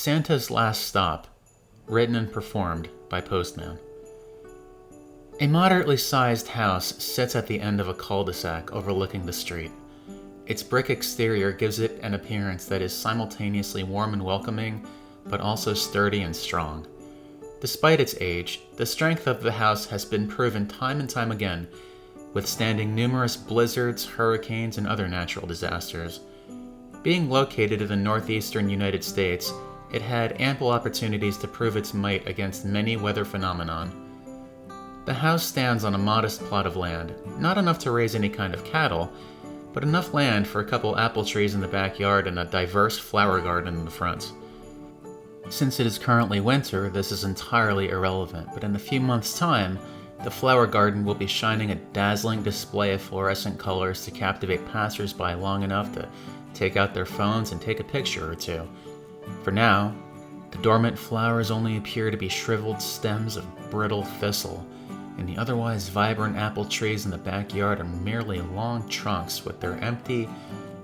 Santa's Last Stop, written and performed by Postman. A moderately sized house sits at the end of a cul-de-sac overlooking the street. Its brick exterior gives it an appearance that is simultaneously warm and welcoming, but also sturdy and strong. Despite its age, the strength of the house has been proven time and time again, withstanding numerous blizzards, hurricanes, and other natural disasters. Being located in the northeastern United States, it had ample opportunities to prove its might against many weather phenomenon. The house stands on a modest plot of land, not enough to raise any kind of cattle, but enough land for a couple apple trees in the backyard and a diverse flower garden in the front. Since it is currently winter, this is entirely irrelevant, but in a few months' time, the flower garden will be shining a dazzling display of fluorescent colors to captivate passers-by long enough to take out their phones and take a picture or two. For now, the dormant flowers only appear to be shriveled stems of brittle thistle, and the otherwise vibrant apple trees in the backyard are merely long trunks with their empty,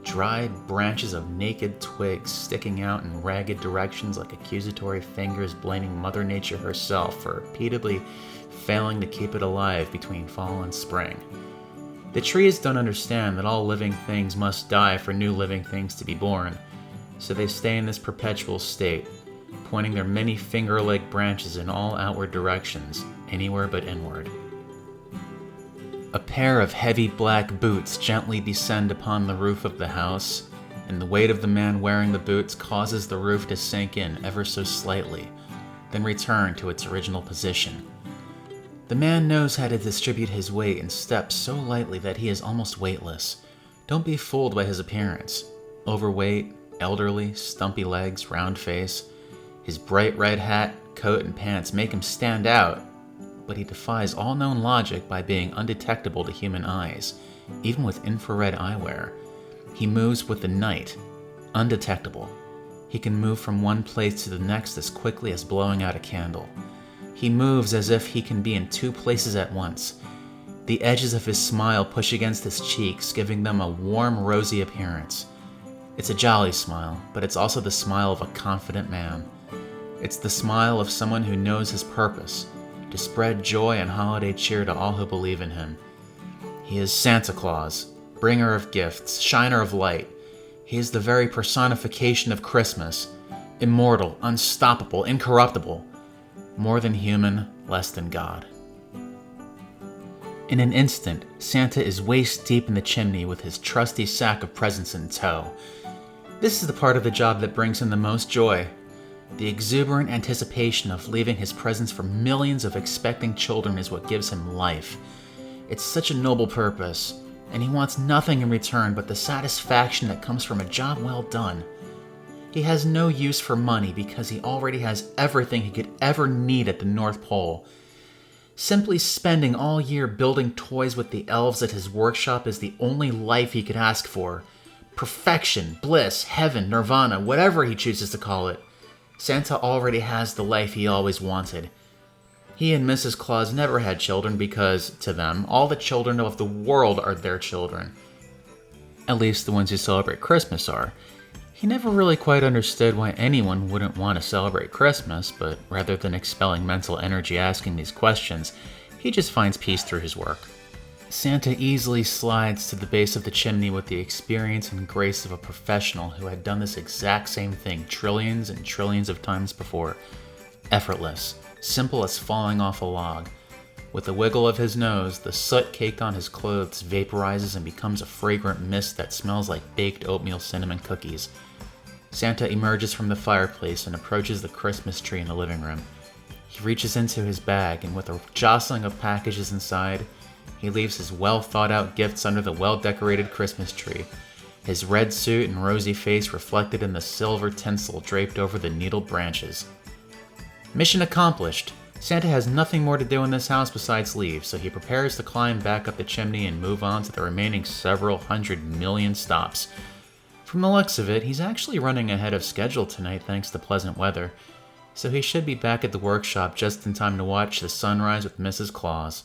dried branches of naked twigs sticking out in ragged directions like accusatory fingers blaming Mother Nature herself for repeatedly failing to keep it alive between fall and spring. The trees don't understand that all living things must die for new living things to be born, so they stay in this perpetual state, pointing their many finger-like branches in all outward directions, anywhere but inward. A pair of heavy black boots gently descend upon the roof of the house, and the weight of the man wearing the boots causes the roof to sink in ever so slightly, then return to its original position. The man knows how to distribute his weight and steps so lightly that he is almost weightless. Don't be fooled by his appearance. Overweight, elderly, stumpy legs, round face. His bright red hat, coat, and pants make him stand out, but he defies all known logic by being undetectable to human eyes, even with infrared eyewear. He moves with the night, undetectable. He can move from one place to the next as quickly as blowing out a candle. He moves as if he can be in two places at once. The edges of his smile push against his cheeks, giving them a warm, rosy appearance. It's a jolly smile, but it's also the smile of a confident man. It's the smile of someone who knows his purpose, to spread joy and holiday cheer to all who believe in him. He is Santa Claus, bringer of gifts, shiner of light. He is the very personification of Christmas, immortal, unstoppable, incorruptible, more than human, less than God. In an instant, Santa is waist deep in the chimney with his trusty sack of presents in tow. This is the part of the job that brings him the most joy. The exuberant anticipation of leaving his presents for millions of expecting children is what gives him life. It's such a noble purpose, and he wants nothing in return but the satisfaction that comes from a job well done. He has no use for money because he already has everything he could ever need at the North Pole. Simply spending all year building toys with the elves at his workshop is the only life he could ask for. Perfection, bliss, heaven, nirvana, whatever he chooses to call it. Santa already has the life he always wanted. He and Mrs. Claus never had children because, to them, all the children of the world are their children. At least the ones who celebrate Christmas are. He never really quite understood why anyone wouldn't want to celebrate Christmas, but rather than expelling mental energy asking these questions, he just finds peace through his work. Santa easily slides to the base of the chimney with the experience and grace of a professional who had done this exact same thing trillions and trillions of times before. Effortless, simple as falling off a log. With a wiggle of his nose, the soot caked on his clothes vaporizes and becomes a fragrant mist that smells like baked oatmeal cinnamon cookies. Santa emerges from the fireplace and approaches the Christmas tree in the living room. He reaches into his bag, and with a jostling of packages inside, he leaves his well-thought-out gifts under the well-decorated Christmas tree, his red suit and rosy face reflected in the silver tinsel draped over the needled branches. Mission accomplished! Santa has nothing more to do in this house besides leave, so he prepares to climb back up the chimney and move on to the remaining several 100,000,000 stops. From the looks of it, he's actually running ahead of schedule tonight thanks to pleasant weather, so he should be back at the workshop just in time to watch the sunrise with Mrs. Claus.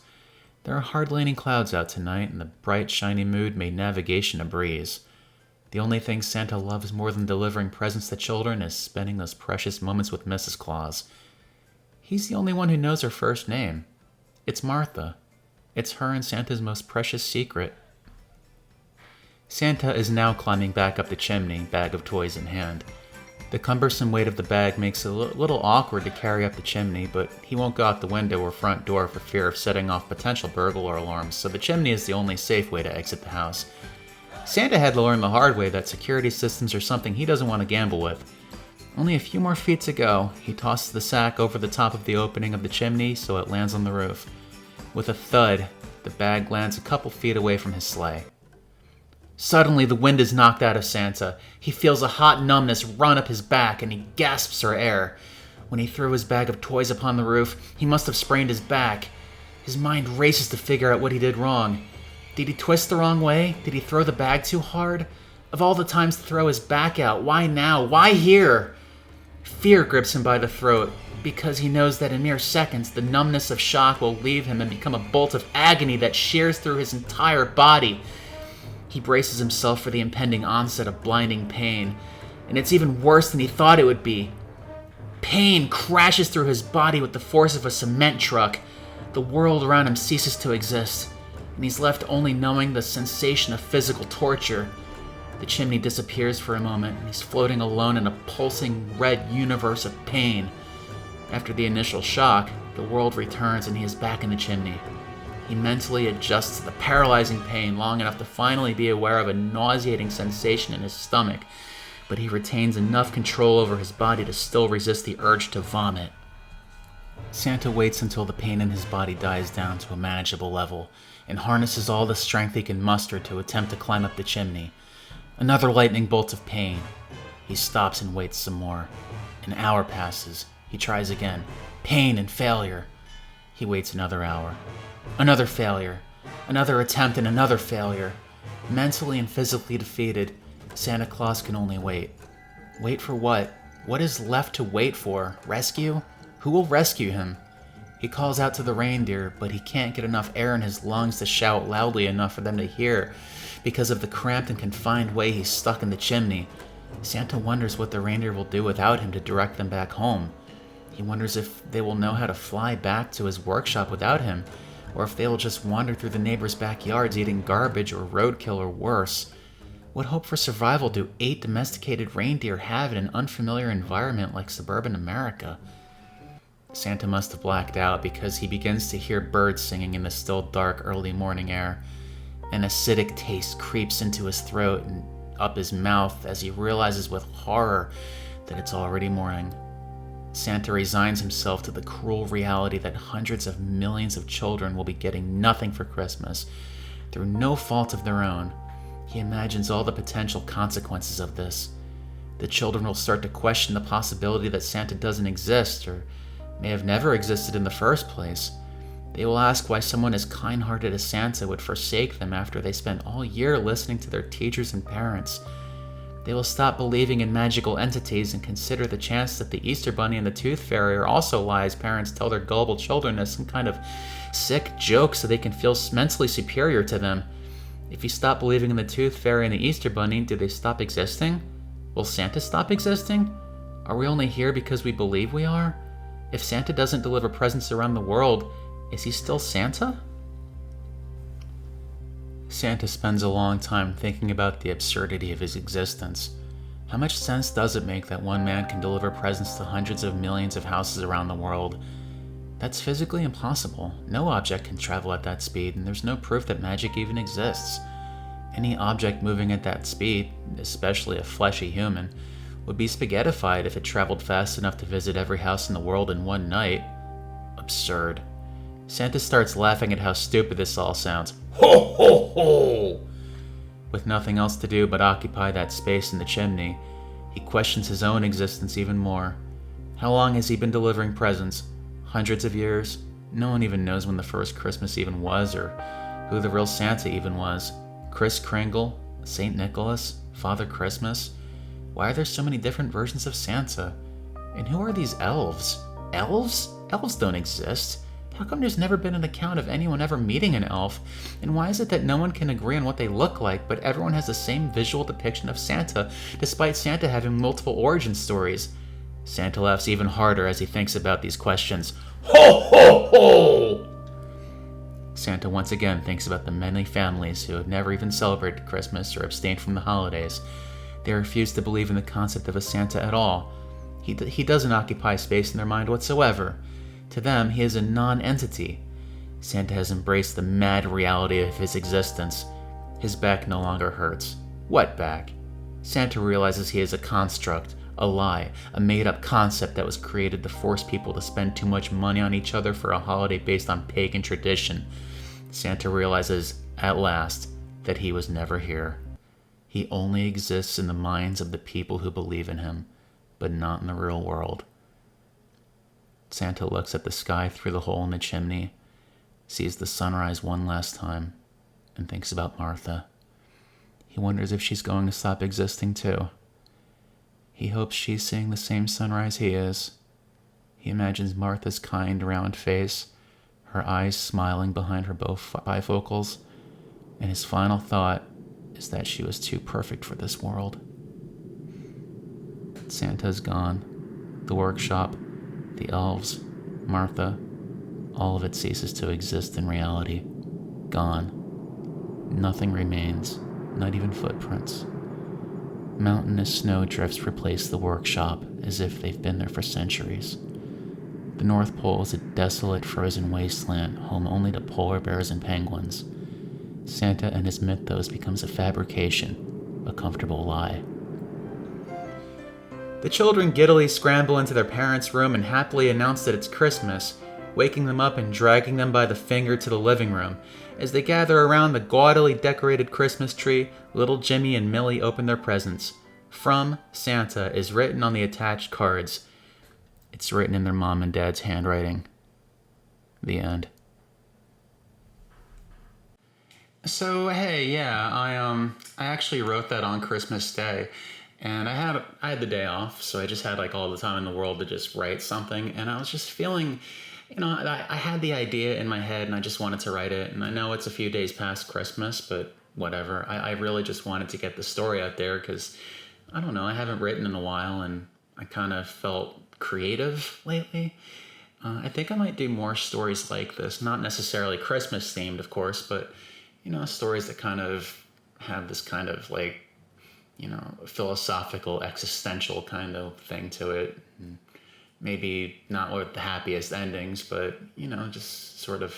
There are hardly any clouds out tonight, and the bright, shiny mood made navigation a breeze. The only thing Santa loves more than delivering presents to children is spending those precious moments with Mrs. Claus. He's the only one who knows her first name. It's Martha. It's her and Santa's most precious secret. Santa is now climbing back up the chimney, bag of toys in hand. The cumbersome weight of the bag makes it a little awkward to carry up the chimney, but he won't go out the window or front door for fear of setting off potential burglar alarms, so the chimney is the only safe way to exit the house. Santa had to learn the hard way that security systems are something he doesn't want to gamble with. Only a few more feet to go, he tosses the sack over the top of the opening of the chimney so it lands on the roof. With a thud, the bag lands a couple feet away from his sleigh. Suddenly, the wind is knocked out of Santa. He feels a hot numbness run up his back, and he gasps for air. When he threw his bag of toys upon the roof, he must have sprained his back. His mind races to figure out what he did wrong. Did he twist the wrong way? Did he throw the bag too hard? Of all the times to throw his back out, why now? Why here? Fear grips him by the throat, because he knows that in mere seconds, the numbness of shock will leave him and become a bolt of agony that shears through his entire body. He braces himself for the impending onset of blinding pain, and it's even worse than he thought it would be. Pain crashes through his body with the force of a cement truck. The world around him ceases to exist, and he's left only knowing the sensation of physical torture. The chimney disappears for a moment, and he's floating alone in a pulsing red universe of pain. After the initial shock, the world returns and he is back in the chimney. He mentally adjusts to the paralyzing pain long enough to finally be aware of a nauseating sensation in his stomach, but he retains enough control over his body to still resist the urge to vomit. Santa waits until the pain in his body dies down to a manageable level and harnesses all the strength he can muster to attempt to climb up the chimney. Another lightning bolt of pain. He stops and waits some more. An hour passes. He tries again. Pain and failure. He waits another hour. Another failure. Another attempt and another failure. Mentally and physically defeated, Santa Claus can only wait. Wait for what? What is left to wait for? Rescue? Who will rescue him? He calls out to the reindeer, but he can't get enough air in his lungs to shout loudly enough for them to hear because of the cramped and confined way he's stuck in the chimney. Santa wonders what the reindeer will do without him to direct them back home. He wonders if they will know how to fly back to his workshop without him, or if they will just wander through the neighbors' backyards eating garbage or roadkill or worse. What hope for survival do 8 domesticated reindeer have in an unfamiliar environment like suburban America? Santa must have blacked out because he begins to hear birds singing in the still dark early morning air. An acidic taste creeps into his throat and up his mouth as he realizes with horror that it's already morning. Santa resigns himself to the cruel reality that hundreds of millions of children will be getting nothing for Christmas through no fault of their own. He imagines all the potential consequences of this. The children will start to question the possibility that Santa doesn't exist or may have never existed in the first place. They will ask why someone as kind-hearted as Santa would forsake them after they spent all year listening to their teachers and parents. They will stop believing in magical entities and consider the chance that the Easter Bunny and the Tooth Fairy are also lies parents tell their gullible children as some kind of sick joke so they can feel mentally superior to them. If you stop believing in the Tooth Fairy and the Easter Bunny, do they stop existing? Will Santa stop existing? Are we only here because we believe we are? If Santa doesn't deliver presents around the world, is he still Santa? Santa spends a long time thinking about the absurdity of his existence. How much sense does it make that one man can deliver presents to hundreds of millions of houses around the world? That's physically impossible. No object can travel at that speed, and there's no proof that magic even exists. Any object moving at that speed, especially a fleshy human, would be spaghettified if it traveled fast enough to visit every house in the world in one night. Absurd. Santa starts laughing at how stupid this all sounds. Ho, ho, ho! With nothing else to do but occupy that space in the chimney, he questions his own existence even more. How long has he been delivering presents? Hundreds of years? No one even knows when the first Christmas even was, or who the real Santa even was. Kris Kringle? St. Nicholas? Father Christmas? Why are there so many different versions of Santa? And who are these elves? Elves? Elves don't exist. How come there's never been an account of anyone ever meeting an elf? And why is it that no one can agree on what they look like, but everyone has the same visual depiction of Santa, despite Santa having multiple origin stories? Santa laughs even harder as he thinks about these questions. Ho, ho, ho! Santa once again thinks about the many families who have never even celebrated Christmas or abstained from the holidays. They refuse to believe in the concept of a Santa at all. He doesn't occupy space in their mind whatsoever. To them, he is a non-entity. Santa has embraced the mad reality of his existence. His back no longer hurts. What back? Santa realizes he is a construct, a lie, a made-up concept that was created to force people to spend too much money on each other for a holiday based on pagan tradition. Santa realizes, at last, that he was never here. He only exists in the minds of the people who believe in him, but not in the real world. Santa looks at the sky through the hole in the chimney, sees the sunrise one last time, and thinks about Martha. He wonders if she's going to stop existing too. He hopes she's seeing the same sunrise he is. He imagines Martha's kind, round face, her eyes smiling behind her bifocals, and his final thought is that she was too perfect for this world. Santa's gone. The workshop, the elves, Martha, all of it ceases to exist in reality. Gone. Nothing remains, not even footprints. Mountainous snowdrifts replace the workshop as if they've been there for centuries. The North Pole is a desolate, frozen wasteland, home only to polar bears and penguins. Santa and his mythos becomes a fabrication, a comfortable lie. The children giddily scramble into their parents' room and happily announce that it's Christmas, waking them up and dragging them by the finger to the living room. As they gather around the gaudily decorated Christmas tree, little Jimmy and Millie open their presents. From Santa is written on the attached cards. It's written in their mom and dad's handwriting. The end. So, hey, yeah, I actually wrote that on Christmas Day. And I had the day off, so I just had like all the time in the world to just write something. And I was just feeling, I had the idea in my head and I just wanted to write it. And I know it's a few days past Christmas, but whatever. I really just wanted to get the story out there because, I don't know, I haven't written in a while and I kind of felt creative lately. I think I might do more stories like this, not necessarily Christmas themed, of course, but, stories that kind of have this kind of like, philosophical, existential kind of thing to it. And maybe not with the happiest endings, but, just sort of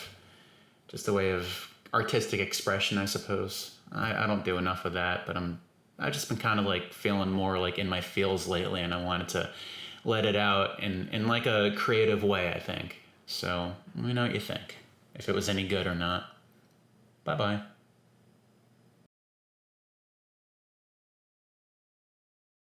just a way of artistic expression, I suppose. I don't do enough of that, but I've just been kind of like feeling more like in my feels lately, and I wanted to let it out in like a creative way, I think. So let me know what you think, if it was any good or not. Bye-bye.